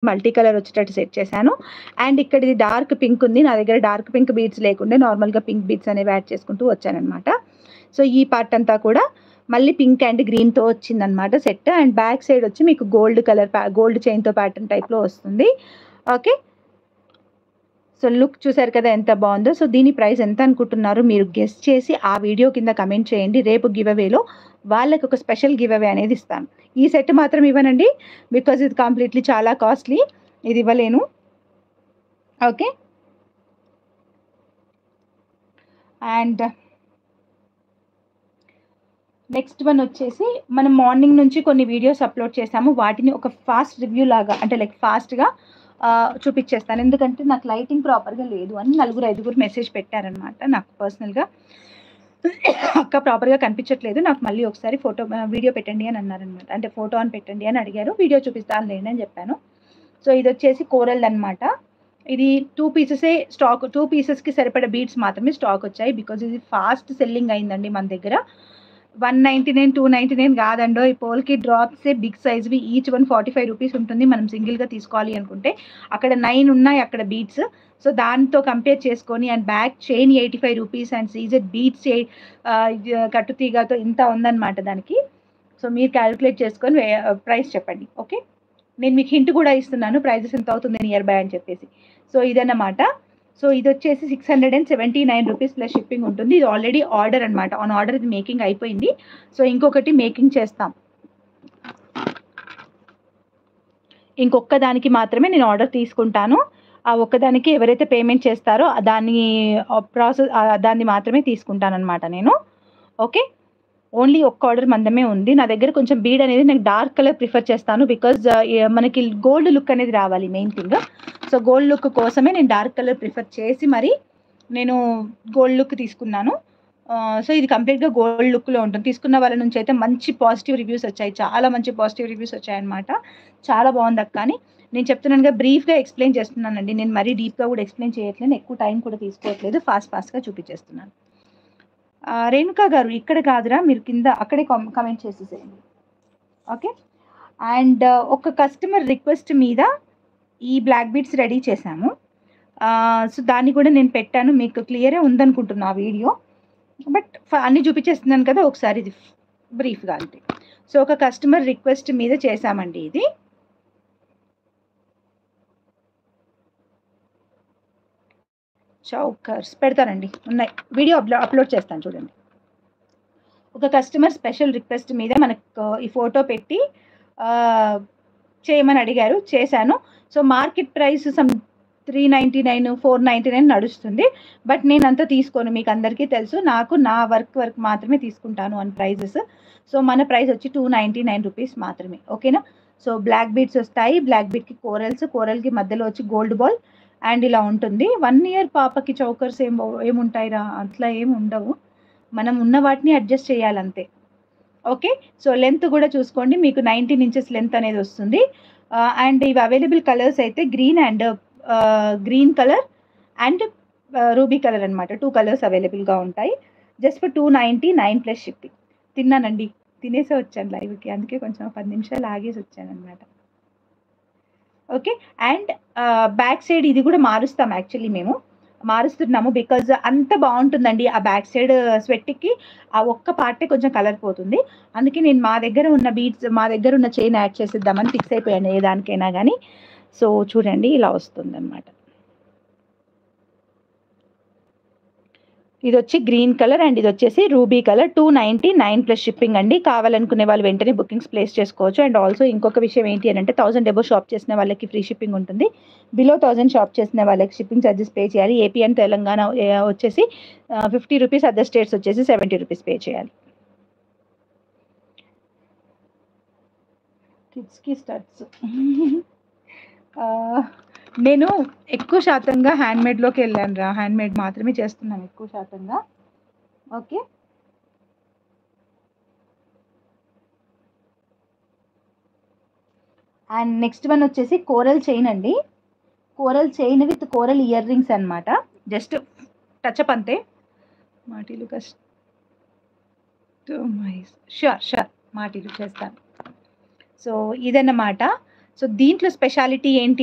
Multi colour వచ్చేటట్టు set చేశాను. And ఇక్కడ ఇది డార్క్ పింక్ ఉంది. నా దగ్గర డార్క్ పింక్ బీడ్స్ లేకుండే నార్మల్‌గా పింక్ బీడ్స్ అనేవి యాడ్ చేసుకుంటూ వచ్చాననమాట. సో, ఈ పార్ట్ అంతా కూడా మళ్ళీ పింక్ అండ్ గ్రీన్‌తో వచ్చిందనమాట సెట్. అండ్ బ్యాక్ సైడ్ వచ్చి మీకు గోల్డ్ చైన్‌తో ప్యాటర్న్ టైప్‌లో వస్తుంది. ఓకే. సో, లుక్ చూసారు కదా ఎంత బావుందో. సో, దీని ప్రైస్ ఎంత అనుకుంటున్నారు? మీరు గెస్ చేసి ఆ వీడియో కింద కమెంట్ చేయండి. రేపు గివ్ అవేలో వాళ్ళకొక స్పెషల్ గివ్ అవే అనేది ఇస్తాను. ఈ సెట్ మాత్రం ఇవ్వనండి. బికాజ్ ఇది కంప్లీట్‌లీ చాలా కాస్ట్‌లీ. ఇది ఇవ్వలేను. ఓకే. అండ్ నెక్స్ట్ వన్ వచ్చేసి మనం మార్నింగ్ నుంచి కొన్ని వీడియోస్ అప్లోడ్ చేసాము. వాటిని ఒక ఫాస్ట్ రివ్యూ లాగా అంటే లైక్ ఫాస్ట్‌గా చూపిచ్చేస్తాను. ఎందుకంటే నాకు లైటింగ్ ప్రాపర్‌గా లేదు అని నలుగురు, ఐదుగురు మెసేజ్ పెట్టారనమాట నాకు పర్సనల్‌గా. అక్క ప్రాపర్‌గా కనిపించట్లేదు. నాకు మళ్ళీ ఒకసారి వీడియో పెట్టండి అని అన్నారనమాట. అంటే ఫోటో అని పెట్టండి అని అడిగారు. వీడియో చూపిస్తాను లేండి అని చెప్పాను. సో, ఇదొచ్చేసి కోరల్‌దనమాట. ఇది 2 పీసెసే స్టాక్. 2 పీసెస్‌కి సరిపడా బీడ్స్ మాత్రమే స్టాక్ వచ్చాయి. బికాజ్ ఇది ఫాస్ట్ సెల్లింగ్ అయిందండి మన దగ్గర. 199, 299 కాదండోయ్! పోల్‌కి డ్రాప్సే బిగ్ సైజ్‌వి ఈచ్ వన్ రూ. 45 ఉంటుంది. మనం సింగిల్‌గా తీసుకోవాలి అనుకుంటే. అక్కడ 9 ఉన్నాయి అక్కడ బీడ్స్. సో, దాంతో కంపేర్ చేసుకొని అండ్ బ్యాక్ చైన్ రూ. 85 అండ్ సీజెడ్ బీడ్స్ కట్టు తీగతో ఇంత ఉందన్నమాట దానికి. సో, మీరు క్యాలిక్యులేట్ చేసుకొని ప్రైస్ చెప్పండి. ఓకే. నేను మీకు హింట్ కూడా ఇస్తున్నాను. ప్రైజెస్ ఎంత అవుతుంది నియర్ బై అని చెప్పేసి. సో, ఇదన్నమాట. సో, ఇదొచ్చేసి రూ. 679 ప్లస్ షిప్పింగ్ ఉంటుంది. ఇది ఆల్రెడీ ఆర్డర్ అనమాట. ఆన్ ఆర్డర్ ఇది మేకింగ్ అయిపోయింది. సో, ఇంకొకటి మేకింగ్ చేస్తాం. ఇంకొక్క దానికి మాత్రమే నేను ఆర్డర్ తీసుకుంటాను. ఆ ఒక్కదానికి ఎవరైతే పేమెంట్ చేస్తారో దాన్ని మాత్రమే తీసుకుంటాననమాట నేను. ఓకే. ఓన్లీ ఒక్క ఆర్డర్ మందమే ఉంది. నా దగ్గర కొంచెం బీడ్ అనేది నేను డార్క్ కలర్ ప్రిఫర్ చేస్తాను. బికాజ్ మనకి గోల్డ్ లుక్ అనేది రావాలి main thing. So, gold look కోసమే నేను డార్క్ కలర్ ప్రిఫర్ చేసి మరి నేను గోల్డ్ లుక్ తీసుకున్నాను. సో, ఇది కంప్లీట్‌గా గోల్డ్ లుక్‌లో ఉంటుంది. తీసుకున్న వాళ్ళ నుంచి అయితే మంచి పాజిటివ్ రివ్యూస్ వచ్చాయి. చాలా మంచి పాజిటివ్ రివ్యూస్ వచ్చాయన్నమాట. చాలా బావుందక్క అని. నేను చెప్తున్నానుగా బ్రీఫ్‌గా ఎక్స్‌ప్లెయిన్ చేస్తున్నానండి. నేను మరీ డీప్‌గా కూడా ఎక్స్‌ప్లెయిన్ చేయట్లేను. ఎక్కువ టైం కూడా తీసుకోవట్లేదు. ఫాస్ట్‌గా చూపించేస్తున్నాను. రేణుక గారు ఇక్కడ కాదురా మీరు కింద అక్కడే కమెంట్ చేసేసేయండి. ఓకే. అండ్ ఒక కస్టమర్ రిక్వెస్ట్ మీద ఈ బ్లాక్ బీడ్స్ రెడీ చేశాము. సో, దాన్ని కూడా నేను పెట్టాను. మీకు క్లియరే ఉందనుకుంటున్నా ఆ వీడియో. బట్ అన్నీ చూపించేస్తున్నాను కదా! ఒకసారి ఇది బ్రీఫ్‌గా అంతే. సో, ఒక కస్టమర్ రిక్వెస్ట్ మీద చేశామండి ఇది. చౌకర్స్ పెడతానండి. ఉన్నాయి. వీడియో అప్లోడ్ చేస్తాను చూడండి. ఒక కస్టమర్ స్పెషల్ రిక్వెస్ట్ మీద మనకు ఈ ఫోటో పెట్టి చేయమని అడిగారు. చేశాను. సో, మార్కెట్ ప్రైస్ 399, 499 నడుస్తుంది. బట్ నేనంత తీసుకోను. మీకందరికీ తెలుసు. నాకు నా వర్క్ మాత్రమే తీసుకుంటాను అని ప్రైజెస్. సో, మన ప్రైస్ వచ్చి రూ. 299 మాత్రమే. ఓకేనా? సో, బ్లాక్ బీడ్స్ వస్తాయి. బ్లాక్ బీడ్‌కి కోరల్‌కి మధ్యలో వచ్చి గోల్డ్ బాల్ అండ్ ఇలా ఉంటుంది. 1 ఇయర్ పాపకి చౌకర్స్ ఏముంటాయిరా? అట్లా ఏమి ఉండవు. మనం ఉన్న వాటిని అడ్జస్ట్ చేయాలంతే. ఓకే. సో, లెంత్ కూడా చూసుకోండి. మీకు 19 ఇంచెస్ లెంత్ అనేది వస్తుంది. అండ్ ఇవి అవైలబుల్ కలర్స్ అయితే green colour and ruby colour అనమాట. 2 కలర్స్ అవైలబుల్‌గా ఉంటాయి. Just for 299 plus shipping. తిన్నానండి. తినేసే వచ్చాను లైవ్‌కి. అందుకే కొంచెం 10 నిమిషాలు ఆగేసి వచ్చాననమాట. ఓకే. అండ్ బ్యాక్ సైడ్ ఇది కూడా మారుస్తాం యాక్చువల్లీ మేము. మారుస్తున్నాము బికాజ్ అంత బావుంటుందండి. ఆ బ్యాక్ సైడ్ స్వెట్‌కి ఆ ఒక్క పార్టే కొంచెం కలర్ పోతుంది. అందుకే నేను మా దగ్గర ఉన్న చైన్ యాడ్ చేసేద్దామని ఫిక్స్ అయిపోయాను ఏ దానికైనా గాని. సో, చూడండి ఇలా వస్తుందనమాట. ఇదొచ్చి గ్రీన్ కలర్ అండ్ ఇదొచ్చేసి రూబీ కలర్. 299 ప్లస్ షిప్పింగ్ అండి. కావాలనుకునే వాళ్ళు వెంటనే బుకింగ్స్ ప్లేస్ చేసుకోవచ్చు. అండ్ ఆల్సో ఇంకొక విషయం ఏంటి అనంటే 1000 అబోవ్ షాప్ చేసిన వాళ్ళకి ఫ్రీ షిప్పింగ్ ఉంటుంది. బిలో 1000 షాప్ చేసిన వాళ్ళకి షిప్పింగ్ చార్జెస్ పే చేయాలి. ఏపీ అండ్ తెలంగాణ వచ్చేసి రూ. 50, అదర్ స్టేట్స్ వచ్చేసి రూ. 70 పే చేయాలి. కిడ్స్‌కి స్టడ్స్. నేను ఎక్కువ శాతంగా హ్యాండ్‌మేడ్‌లోకి వెళ్ళానురా. హ్యాండ్‌మేడ్ మాత్రమే చేస్తున్నాను ఎక్కువ శాతంగా. ఓకే. అండ్ నెక్స్ట్ వన్ వచ్చేసి కోరల్ చైన్ అండి. Coral chain with coral ear rings అనమాట. జస్ట్ టచ్‌అప్ అంతే. మాటీలు ష్యూర్ మాటీలు చేస్తాను. సో, ఇదన్నమాట. సో దీంట్లో స్పెషాలిటీ ఏంటి